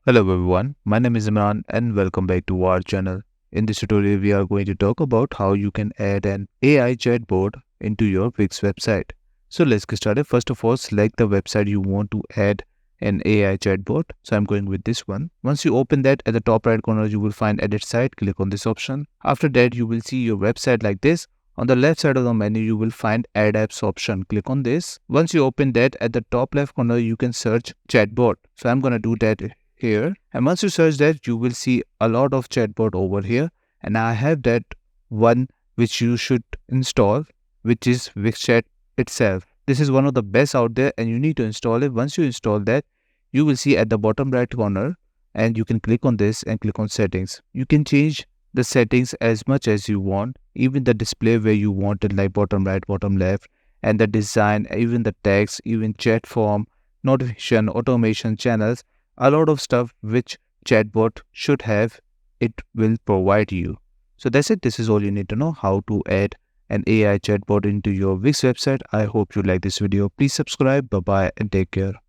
Hello everyone, my name is Imran and welcome back to our channel. In this tutorial, we are going to talk about how you can add an AI chatbot into your Wix website. So let's get started. First of all, select the website you want to add an AI chatbot. So I'm going with this one. Once you open that, at the top right corner, you will find edit site. Click on this option. After that, you will see your website like this. On the left side of the menu, you will find add apps option. Click on this. Once you open that, at the top left corner, you can search chatbot. So I'm going to do that here, and once you search that, you will see a lot of chatbot over here, and I have that one which you should install, which is Wix Chat itself. This is one of the best out there and you need to install it. Once you install that, you will see at the bottom right corner, and you can click on this and click on settings. You can change the settings as much as you want, even the display where you want it, like bottom right, bottom left, and the design, even the text, even chat form, notification, automation, channels, a lot of stuff which chatbot should have, it will provide you. So that's it. This is all you need to know how to add an AI chatbot into your Wix website. I hope you like this video. Please subscribe. Bye bye and take care.